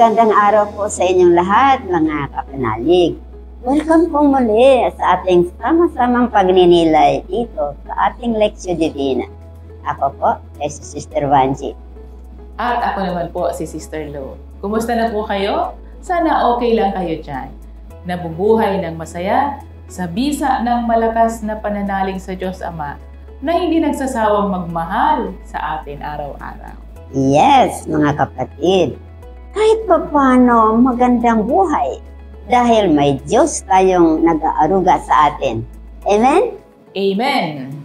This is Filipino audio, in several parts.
Magandang araw po sa inyong lahat, mga kapanalig. Welcome po muli sa ating sama-samang pagninilay dito sa ating Lectio Divina. Ako po, si Sister Vanji. At ako naman po, si Sister Lo. Kumusta na po kayo? Sana okay lang kayo dyan. Nabubuhay ng masaya sa bisa ng malakas na pananalig sa Diyos Ama na hindi nagsasawang magmahal sa atin araw-araw. Yes, mga kapatid. Kahit pa paano magandang buhay dahil may Diyos tayong nag-aaruga sa atin. Amen? Amen!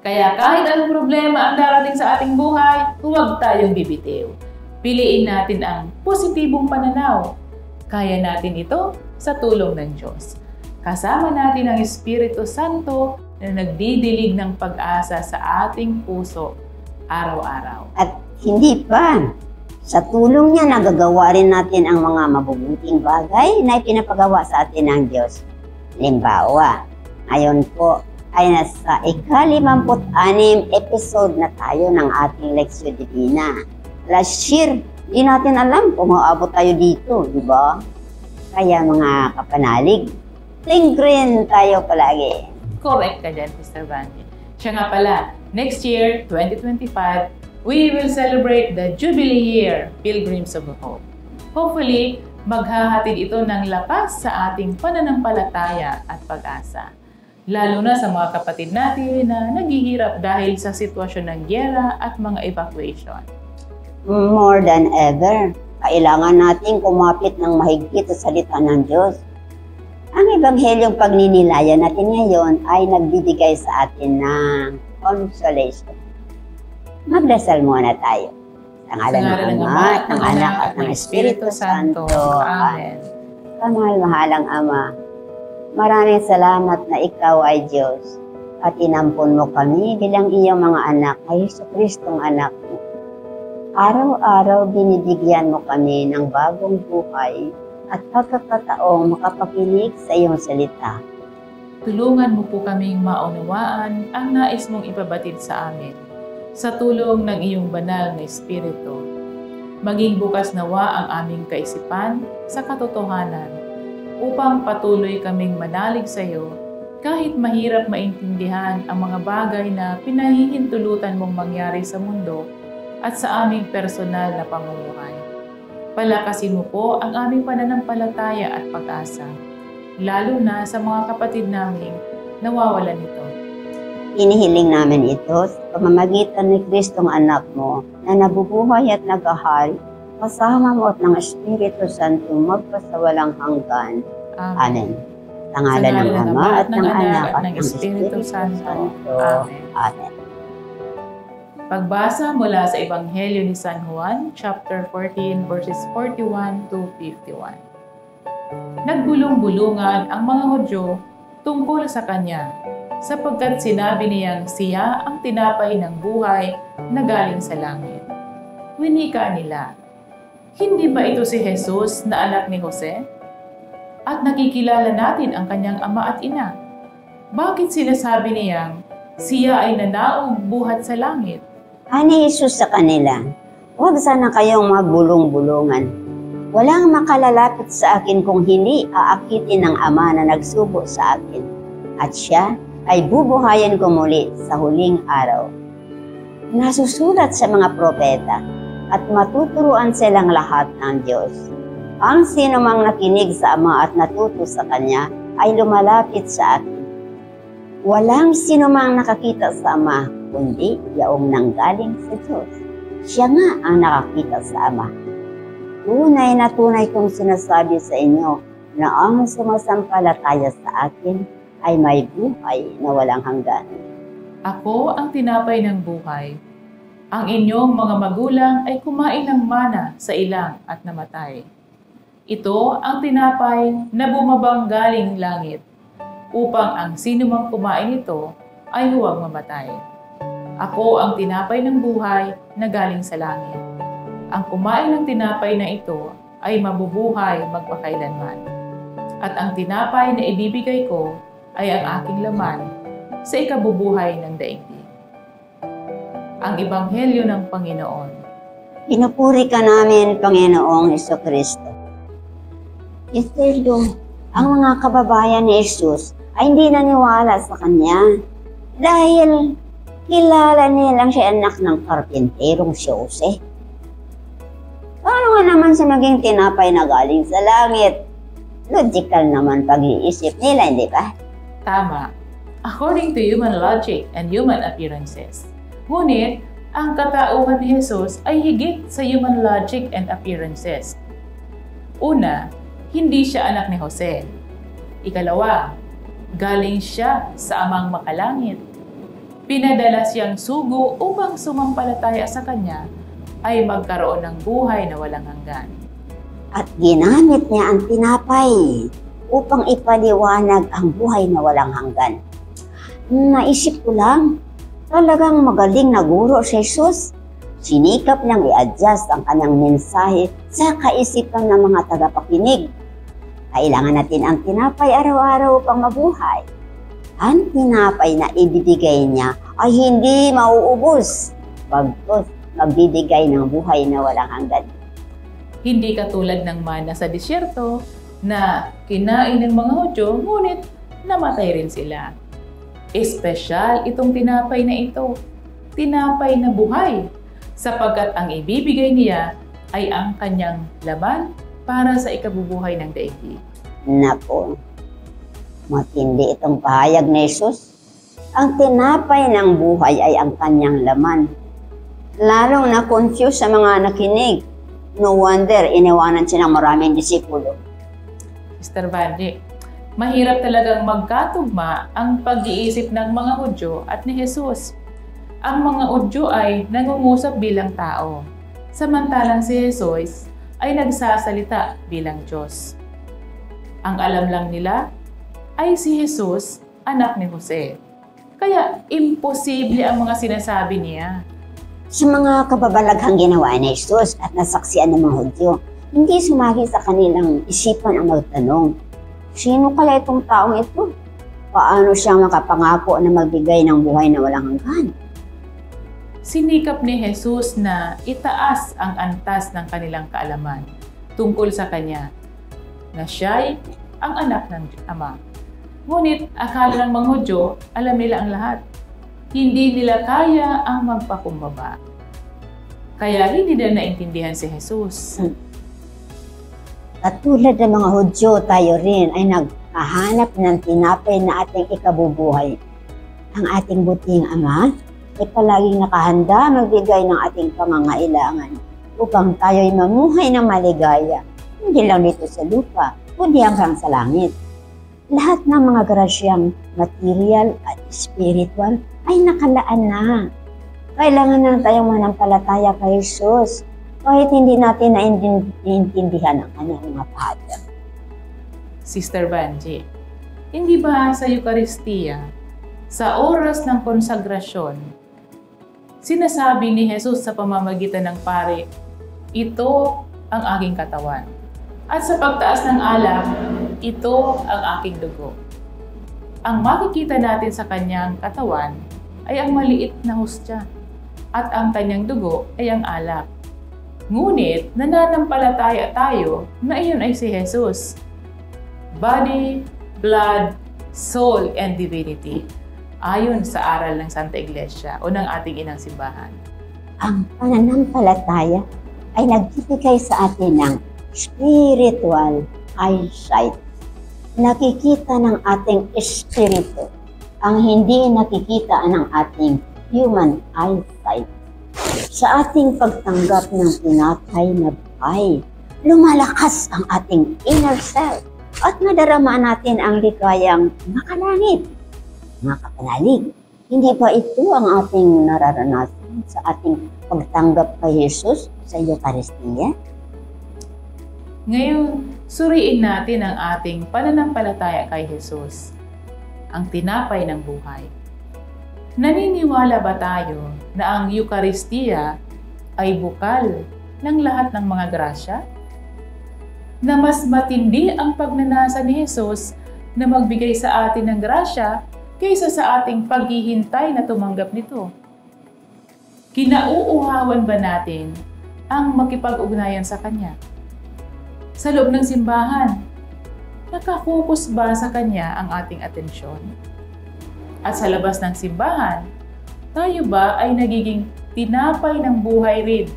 Kaya kahit anong problema ang darating sa ating buhay, huwag tayong bibitiw. Piliin natin ang positibong pananaw. Kaya natin ito sa tulong ng Diyos. Kasama natin ang Espiritu Santo na nagdidilig ng pag-asa sa ating puso araw-araw. At hindi pa. Sa tulong niya, nagagawa rin natin ang mga mabubuting bagay na ipinapagawa sa atin ng Diyos. Limbawa, ngayon po ay nasa ika-56 episode na tayo ng ating Lectio Divina. Last year, di natin alam kung maabot tayo dito, di ba? Kaya mga kapanalig, think green tayo palagi. Correct ka dyan, Sister Vanji. Siya nga pala, next year, 2025, we will celebrate the Jubilee Year, Pilgrims of Hope. Hopefully, maghahatid ito ng lakas sa ating pananampalataya at pag-asa. Lalo na sa mga kapatid natin na naghihirap dahil sa sitwasyon ng gyera at mga evacuation. More than ever, kailangan nating kumapit ng mahigpit sa salita ng Diyos. Ang Ebanghelyong pagninilayan natin ngayon ay nagbibigay sa atin ng consolation. Magdasal muna tayo. Sa ngalan ng Ama, ng Anak, at ng Espiritu Santo. Amen. Kamahal-mahalang Ama, maraming salamat na Ikaw ay Diyos at inampon mo kami bilang iyong mga anak ay Jesucristong anak mo. Araw-araw binibigyan mo kami ng bagong buhay at pagkakataong makapakinig sa iyong salita. Tulungan mo po kaming maunawaan ang nais mong ipabatid sa amin. Sa tulong ng iyong banal na Espiritu, maging bukas nawa ang aming kaisipan sa katotohanan upang patuloy kaming manalig sa iyo kahit mahirap maintindihan ang mga bagay na pinahihintulutan mong mangyari sa mundo at sa aming personal na pamumuhay. Palakasin mo po ang aming pananampalataya at pag-asa, lalo na sa mga kapatid naming nawawalan nito. Inihiling namin ito sa pamamagitan ni Kristong anak mo na nabubuhay at naghahari kasama mo at ng Espiritu Santo magpasawalang hanggan. Amen. Sa ngalan ng Ama at ng Anak at ng Espiritu Santo. Amen. Pagbasa mula sa Ebanghelyo ni San Juan, chapter 14, verses 41 to 51. Nagbulong-bulungan ang mga Hudyo tungkol sa kanya, sapagkat sinabi niyang siya ang tinapay ng buhay na galing sa langit. Winika nila, hindi ba ito si Jesus na anak ni Jose? At nakikilala natin ang kanyang ama at ina. Bakit sinasabi niyang siya ay nanaong buhat sa langit? Ani Jesus sa kanila, huwag sana kayong magbulong-bulungan. Walang makalalapit sa akin kung hindi aakitin ng Ama na nagsubo sa akin. At siya ay bubuhayin ko muli sa huling araw. Nasusulat sa mga propeta at matuturuan silang lahat ng Diyos. Ang sino mang nakinig sa Ama at natuto sa Kanya ay lumalapit sa akin. Walang sino mang nakakita sa Ama, kundi yaong nanggaling sa Diyos. Siya nga ang nakakita sa Ama. Tunay na tunay kong sinasabi sa inyo na ang sumasampalataya sa akin ay may buhay na walang hanggan. Ako ang tinapay ng buhay. Ang inyong mga magulang ay kumain ng mana sa ilang at namatay. Ito ang tinapay na bumabang galing langit, upang ang sino mang kumain ito ay huwag mamatay. Ako ang tinapay ng buhay na galing sa langit. Ang kumain ng tinapay na ito ay mabubuhay magpakailanman. At ang tinapay na ibibigay ko ay ang aking laman sa ikabubuhay ng daigdig. Ang Ebanghelyo ng Panginoon. Pinupuri ka namin, Panginoong Jesucristo. Ito, ang mga kababayan ni Jesus ay hindi naniwala sa Kanya dahil kilala nilang siya anak ng karpinterong si Jose. Paano nga naman siya maging tinapay na galing sa langit? Logical naman pag-iisip nila, hindi ba? Tama. According to human logic and human appearances. Ngunit, ang katauhan ni Jesus ay higit sa human logic and appearances. Una, hindi siya anak ni Jose. Ikalawa, galing siya sa amang makalangit. Pinadala siyang sugo upang sumampalataya sa kanya ay magkaroon ng buhay na walang hanggan. At ginamit niya ang tinapay upang ipaliwanag ang buhay na walang hanggan. Naisip ko lang, talagang magaling na guro si Jesus. Sinikap niyang i-adjust ang kanyang mensahe sa kaisipan ng mga tagapakinig. Kailangan natin ang tinapay araw-araw upang mabuhay. Ang tinapay na ibibigay niya ay hindi mauubos. Bagkus, magbibigay ng buhay na walang hanggan. Hindi katulad ng mana sa disyerto na kinain ng mga Hudyo, ngunit namatay rin sila. Espesyal itong tinapay na ito, tinapay na buhay, sapagkat ang ibibigay niya ay ang kanyang laman para sa ikabubuhay ng daigdig. Nako, matindi itong pahayag ni Jesus. Ang tinapay ng buhay ay ang kanyang laman. Lalong na-confuse sa mga nakinig. No wonder, iniwanan siya ng maraming disipulo. Mr. Banji, mahirap talagang magkatugma ang pag-iisip ng mga Hudyo at ni Jesus. Ang mga Hudyo ay nangungusap bilang tao, samantalang si Jesus ay nagsasalita bilang Diyos. Ang alam lang nila ay si Jesus, anak ni Jose. Kaya imposible ang mga sinasabi niya. Sa mga kababalaghang ginawa ni Jesus at nasaksiyan ng mga Hudyo, hindi sumagi sa kanilang isipan ang magtanong, sino kaya itong taong ito? Paano siya makapangako na magbigay ng buhay na walang hanggan? Sinikap ni Jesus na itaas ang antas ng kanilang kaalaman tungkol sa Kanya, na siya'y ang anak ng Ama. Ngunit akala ng mga Hudyo, alam nila ang lahat. Hindi nila kaya ang magpakumbaba. Kaya hindi nila naintindihan si Jesus. Katulad ng mga Hudyo, tayo rin ay naghahanap ng tinapay na ating ikabubuhay. Ang ating buting Ama ay palaging nakahanda magbigay ng ating pangangailangan upang tayo'y mamuhay ng maligaya, hindi lang dito sa lupa, kundi hanggang sa langit. Lahat ng mga grasyang material at spiritual ay nakalaan na. Kailangan na tayong manampalataya kay Jesus kahit hindi natin naiintindihan ang kanyang mga pahayag. Sister Banji, hindi ba sa Eucharistia, sa oras ng konsagrasyon, sinasabi ni Jesus sa pamamagitan ng pare, ito ang aking katawan. At sa pagtaas ng alak, ito ang aking dugo. Ang makikita natin sa kanyang katawan ay ang maliit na hostya at ang kanyang dugo ay ang alak. Ngunit nananampalataya tayo na iyon ay si Jesus. Body, blood, soul, and divinity. Ayon sa aral ng Santa Iglesia o ng ating inang simbahan. Ang pananampalataya ay nagbibigay sa atin ng spiritual eyesight. Nakikita ng ating espiritu ang hindi nakikita ng ating human eyesight. Sa ating pagtanggap ng tinapay na buhay, lumalakas ang ating inner self at nadarama natin ang ligayang makalangit, makapanalig. Hindi ba ito ang ating nararanasan sa ating pagtanggap kay Jesus sa Eucharistia? Ngayon, suriin natin ang ating pananampalataya kay Jesus, ang tinapay ng buhay. Naniniwala ba tayo na ang Eucharistia ay bukal ng lahat ng mga grasya? Na mas matindi ang pagnanasa ni Jesus na magbigay sa atin ng grasya kaysa sa ating paghihintay na tumanggap nito? Kinauuhawan ba natin ang makipag-ugnayan sa Kanya? Sa loob ng simbahan, nakafokus ba sa Kanya ang ating atensyon? At sa labas ng simbahan, tayo ba ay nagiging tinapay ng buhay rin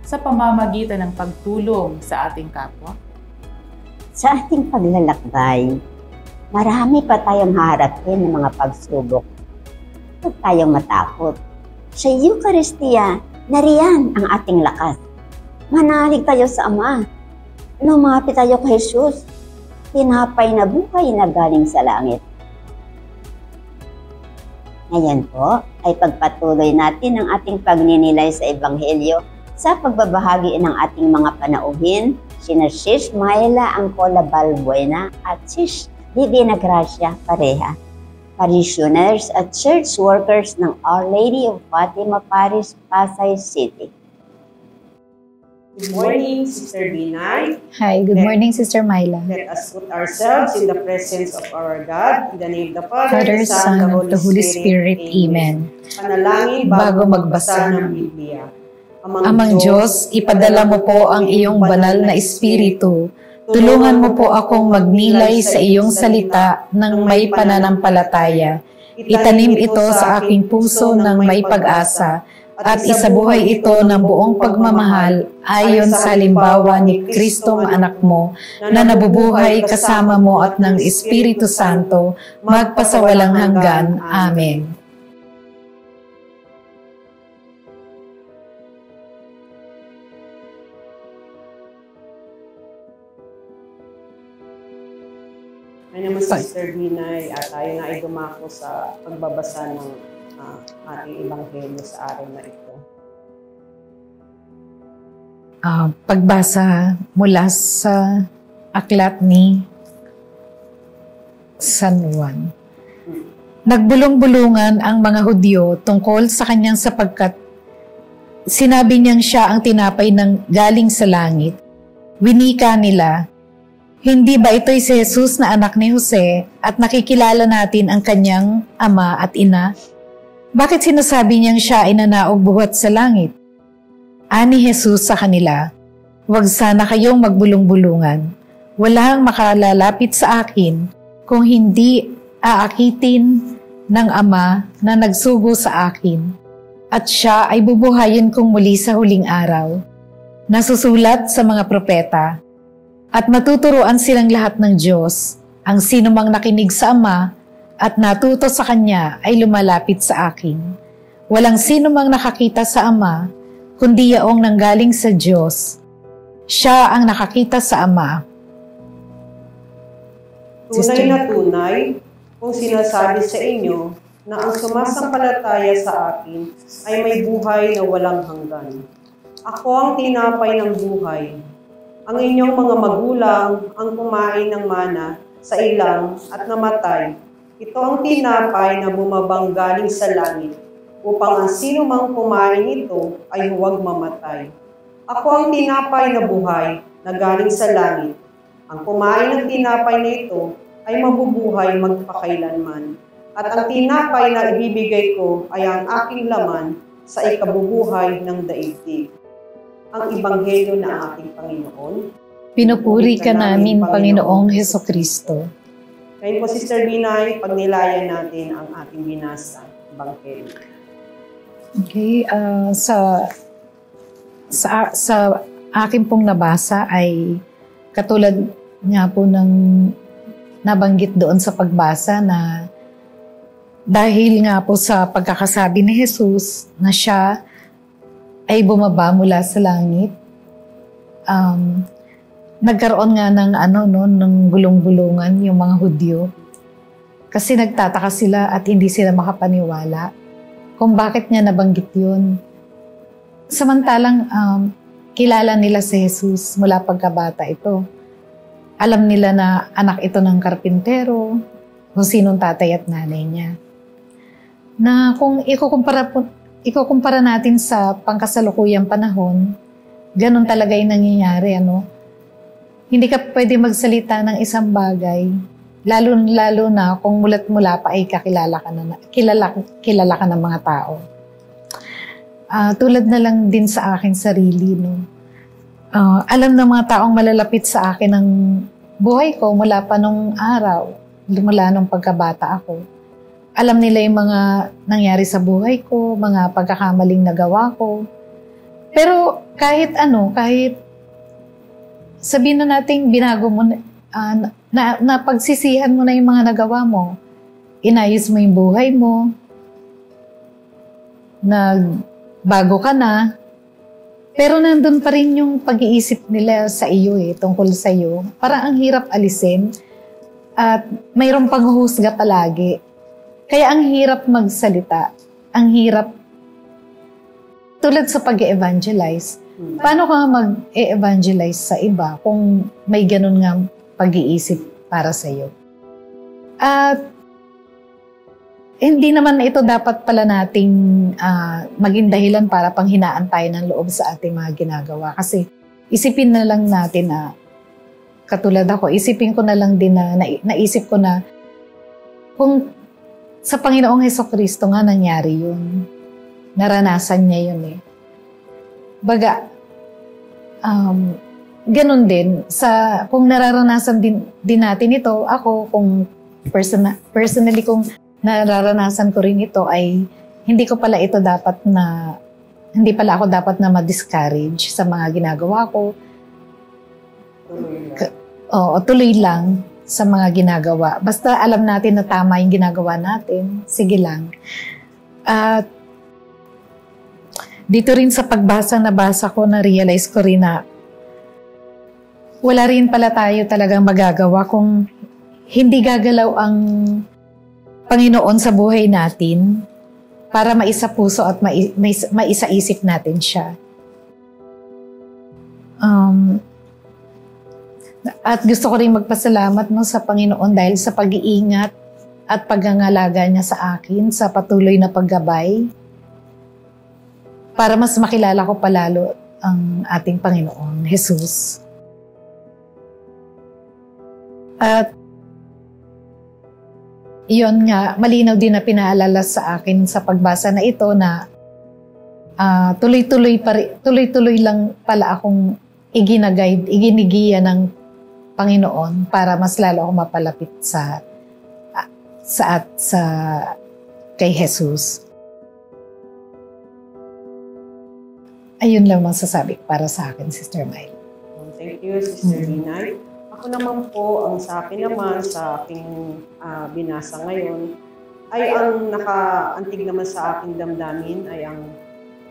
sa pamamagitan ng pagtulong sa ating kapwa? Sa ating paglalakbay, marami pa tayong haharapin ng mga pagsubok. Huwag tayong matakot. Sa Eucharistia, nariyan ang ating lakas. Manalig tayo sa Ama. Lumapit tayo kay Jesus. Tinapay na buhay na galing sa langit. Ngayon po ay pagpatuloy natin ang ating pagninilay sa Ebanghelyo sa pagbabahagi ng ating mga panauhin, sina Sis Myla Angcola Balbuena at Sis Divina Gracia Pareha, parishioners at church workers ng Our Lady of Fatima Parish, Pasay City. Good morning, Sister Binay. Hi, good morning, Sister Myla. Let us put ourselves in the presence of our God. In the name of the Father, Father, Son, and the Holy Spirit. Amen. Panalangin bago magbasa ng Biblia. Amang Diyos, ipadala mo po ang iyong banal na Espiritu. Tulungan mo po akong magnilay sa iyong salita ng may pananampalataya. Itanim ito sa aking puso ng may pag-asa at isabuhay ito ng buong pagmamahal ayon sa halimbawa ni Kristong anak mo na nabubuhay kasama mo at ng Espiritu Santo magpasawalang hanggan. Amen. Ay naman, Sister Binay, at tayo na ay dumako sa pagbabasa ng ating Ebanghelyo sa araw na ito. Pagbasa mula sa aklat ni San Juan. Nagbulong-bulungan ang mga Hudyo tungkol sa kanyang sapagkat sinabi niyang siya ang tinapay ng galing sa langit. Winika nila, hindi ba ito'y si Jesus na anak ni Jose at nakikilala natin ang kanyang ama at ina? Bakit sinasabi niyang siya ay nanaog buhat sa langit? Ani Jesus sa kanila, huwag sana kayong magbulong-bulungan. Walang makalalapit sa akin kung hindi aakitin ng Ama na nagsugo sa akin. At siya ay bubuhayin kong muli sa huling araw. Nasusulat sa mga propeta. At matuturuan silang lahat ng Diyos. Ang sinumang nakinig sa Ama at natuto sa Kanya ay lumalapit sa akin. Walang sinumang nakakita sa Ama, kundi yaong nanggaling sa Diyos. Siya ang nakakita sa Ama. Tunay na tunay, kung sinasabi sa inyo na ang sumasampalataya sa akin ay may buhay na walang hanggan. Ako ang tinapay ng buhay. Ang inyong mga magulang ang kumain ng mana sa ilang at namatay. Ito ang tinapay na bumabang galing sa langit, upang ang sino mang kumain ito ay huwag mamatay. Ako ang tinapay na buhay na galing sa langit. Ang kumain ng tinapay na ito ay mabubuhay magpakailanman. At ang tinapay na ibibigay ko ay ang aking laman sa ikabubuhay ng daigdig. Ang Ebanghelyo ng ating Panginoon. Pinupuri ka namin, Panginoong Hesukristo. Ngayon po, Sister Binay, pagnilayan natin ang ating binasa, Ebanghelyo. Okay, sa akin pong nabasa ay katulad nga po ng nabanggit doon sa pagbasa na dahil nga po sa pagkakasabi ni Jesus na siya ay bumaba mula sa langit, nagkaroon nga ng ng gulong-gulungan yung mga Hudyo. Kasi nagtataka sila at hindi sila makapaniwala kung bakit niya nabanggit yun. Samantalang kilala nila si Jesus mula pagkabata ito. Alam nila na anak ito ng karpintero, kung sinong tatay at nanay niya. Na kung ikukumpara natin sa pangkasalukuyang panahon, ganun talaga yung nangyayari, Hindi ka pwede magsalita ng isang bagay, lalo na kung mulat-mula pa ay kilala ka ng mga tao. Tulad na lang din sa aking sarili, Alam ng mga taong malalapit sa akin ng buhay ko mula pa nung araw, mula nung pagkabata ako. Alam nila yung mga nangyari sa buhay ko, mga pagkakamaling nagawa ko. Pero kahit sabihin na natin binago mo, napagsisihan mo na yung mga nagawa mo, inayos mo yung buhay mo, nagbago ka na, pero nandun pa rin yung pag-iisip nila sa iyo tungkol sa iyo. Parang ang hirap alisin at mayroong panghuhusga palagi. Kaya ang hirap magsalita, ang hirap tulad sa pag-evangelize. Paano ka mag-evangelize sa iba kung may ganun nga pag-iisip para sa iyo? At hindi naman ito dapat pala nating maging dahilan para panghinaan tayo ng loob sa ating mga ginagawa. Kasi isipin na lang natin na, katulad ako, isipin ko na lang din na naisip ko na kung sa Panginoong Hesukristo nga nangyari yun. Naranasan niya yun Baga, ganun din, kung nararanasan din natin ito, ako kung personally kung nararanasan ko rin ito ay hindi pala ako dapat na ma-discourage sa mga ginagawa ko. Tuloy lang sa mga ginagawa. Basta alam natin na tama yung ginagawa natin, sige lang. At dito rin sa nabasa ko, na-realize ko rin na wala rin pala tayo talagang magagawa kung hindi gagalaw ang Panginoon sa buhay natin para maisa puso at maisa isip natin siya. At gusto ko rin magpasalamat sa Panginoon dahil sa pag-iingat at pagngangalaga niya sa akin, sa patuloy na paggabay, para mas makilala ko palalo ang ating Panginoon, Jesus. At iyon nga, malinaw din na pinaalala sa akin sa pagbasa na ito na tuloy-tuloy lang pala akong iginigiya ng Panginoon para mas lalo ako mapalapit kay Jesus. Ayun lang masasabi para sa akin, Sister Mile. Thank you, Sister Binay. Ako naman po, ang sa akin naman, sa aking binasa ngayon, ay ang nakaantig naman sa aking damdamin ay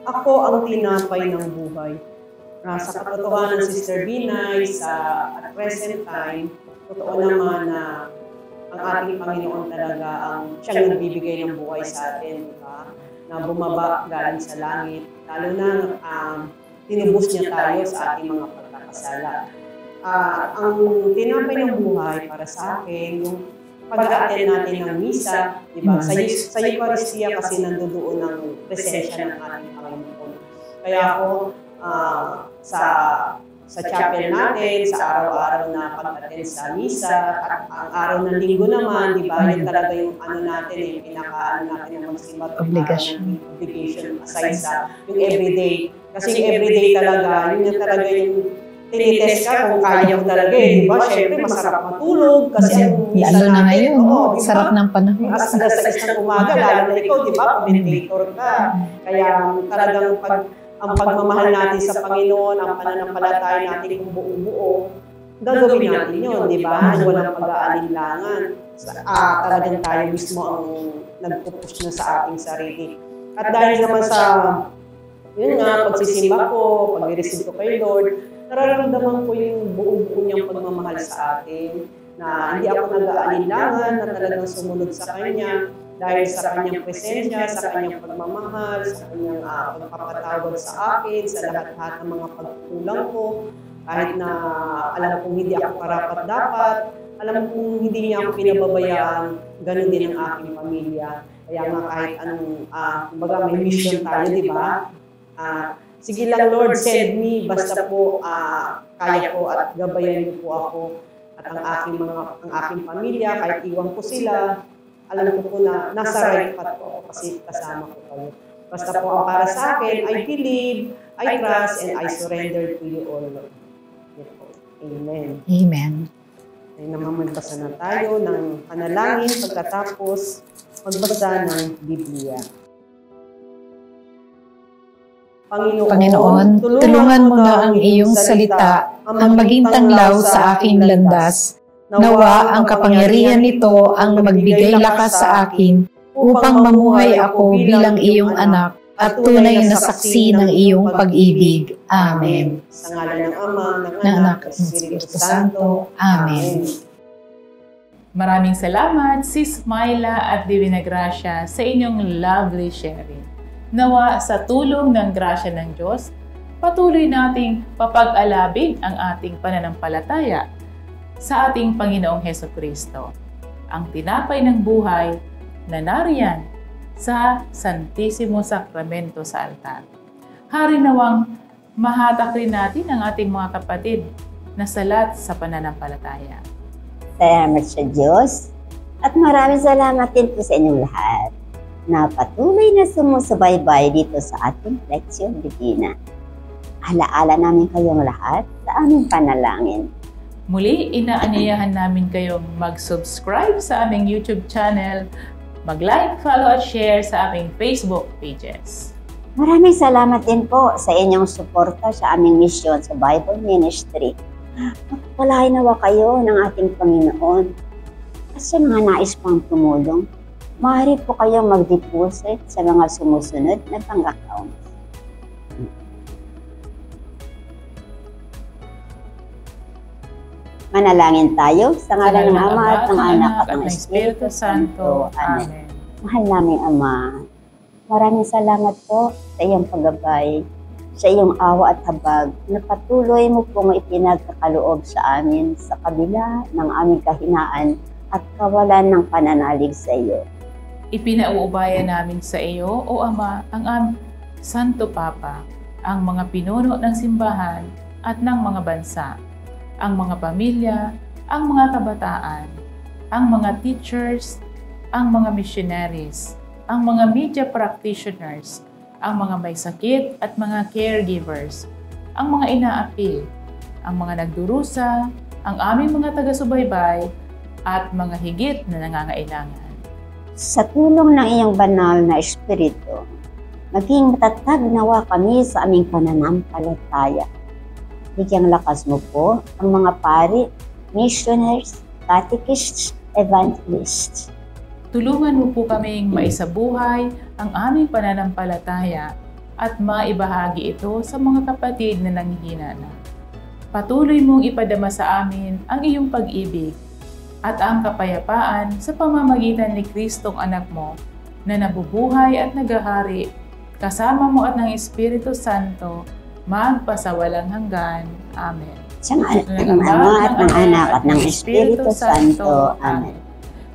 ako ang tinapay ng buhay. Sa katotohanan, Sister Binay, at present time, totoo naman na ang ating Panginoon talaga siyang nagbibigay ng buhay sa atin, di ba? Na bumaba galing sa langit, lalo na tinubos niya tayo sa ating mga pagkakasala. Ang tinapay ng buhay para sa akin, yung pag-a-attend natin ng misa, di ba? Sa Eucharistia kasi nandoon ang presensya ng ating Panginoon. Kaya ako, sa chapel natin, sa araw-araw na pag-attend sa misa, at ang araw ng linggo naman, di ba? Yun talaga yung natin, natin ng magsimat obligation aside sa yung everyday. Kasi yung everyday talaga, yun talaga yung tinitest ka kung kaya mo talaga di ba? Siyempre, masarap matulog kasi ang misa lalo na ngayon, diba? Sarap ng panahon. As alas 6 ng umaga, lalo na ikaw, di ba? Commentator ka. Kaya talagang ang pagmamahal natin sa Panginoon, ang pananampalataya natin kung buong-buo, gagawin natin yun, di ba? Walang pag-aalinlangan. Talagang tayo mismo ang nagpupush na sa ating sarili. At dahil naman sa, yun nga, pagsisimba ko, pag-receive ko kay Lord, nararamdaman ko yung buong-buo niyang pagmamahal sa atin, na hindi ako nag-aalinlangan, na talagang sumunod sa Kanya, dahil sa Kanyang presensya, sa Kanyang pagmamahal, sa Kanyang pagpapatawad sa akin, sa lahat-lahat ng mga pagkulang ko, kahit na alam kong hindi ako karapat-dapat, alam kong hindi niya ako pinababayaan, ganun din ang aking pamilya. Kaya nga kahit anong, kumbaga may mission tayo, di ba? Sige lang Lord, send me, basta po kaya ko at gabayan niyo po ako at ang aking pamilya, kahit iwan ko sila, alam ko po na nasa right path po ako kasi kasama ko kayo. Basta po ang para sa akin, I believe, I trust, and I surrender to you all, Lord. Amen. Amen. Ay namamagbasa na tayo ng panalangin pagkatapos magbasa ng Biblia. Panginoon, tulungan mo na ang iyong salita ang maging tanglaw sa aking landas. Nawa ang kapangyarihan nito ang magbigay lakas sa akin upang mamuhay ako bilang iyong anak at tunay na saksi ng iyong pag-ibig. Amen. Sa ngalan ng Ama, ng Ng Anak, Anak at at ng Espiritu Santo. Amen. Maraming salamat, Sis Myla at Divina Gracia, sa inyong lovely sharing. Nawa sa tulong ng grasya ng Diyos, patuloy nating papag-alabin ang ating pananampalataya sa ating Panginoong Hesukristo, ang tinapay ng buhay na nariyan sa Santissimo Sacramento sa altar. Hari nawang mahatak rin natin ang ating mga kapatid na salat sa pananampalataya. Salamat sa Diyos at maraming salamat din po sa inyong lahat na patuloy na sumusubaybay dito sa ating Lectio Divina. Alaala namin kayong lahat sa aming panalangin. Muli, inaanyayahan namin kayong mag-subscribe sa aming YouTube channel, mag-like, follow at share sa aming Facebook pages. Maraming salamat din po sa inyong suporta sa aming misyon sa Bible Ministry. Pagpalain nawa kayo ng ating Panginoon. At sa mga nais pang tumulong, maaari po kayong mag-deposit sa mga sumusunod na bank account. Manalangin tayo sa ngalan ng Ama at ng Anak at ng Espiritu Santo. Amen. Mahal naming Ama, maraming salamat po sa iyong paggabay, sa iyong awa at habag na patuloy mo pong ipinagkakaloob sa amin sa kabila ng aming kahinaan at kawalan ng pananalig sa iyo. Ipinauubaya namin sa iyo, O Ama, ang aming Santo Papa, ang mga pinuno ng simbahan at ng mga bansa, ang mga pamilya, ang mga kabataan, ang mga teachers, ang mga missionaries, ang mga media practitioners, ang mga may sakit at mga caregivers, ang mga inaapi, ang mga nagdurusa, ang aming mga taga-subaybay, at mga higit na nangangailangan. Sa tulong ng iyong banal na Espiritu, maging matatag nawa kami sa aming pananampalataya. Bigyang lakas mo po ang mga pari, missionaries, catechists, evangelists. Tulungan mo po kaming maisabuhay ang aming pananampalataya at maibahagi ito sa mga kapatid na nanghihina na. Patuloy mong ipadama sa amin ang iyong pag-ibig at ang kapayapaan sa pamamagitan ni Kristong anak mo na nabubuhay at naghahari kasama mo at ng Espiritu Santo magpasawalang hanggan. Amen. Sa ngalan ng Ama at ng Anak at ng Espiritu Santo. Amen.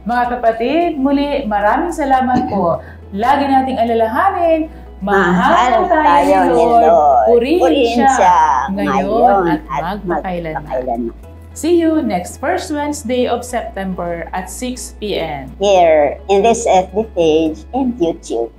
Mga kapatid, muli maraming salamat po. Lagi nating alalahanin, mahal tayo ni Lord. Purihin siya ngayon at magpakailanman. See you next first Wednesday of September at 6 p.m. Here in this FB page and YouTube.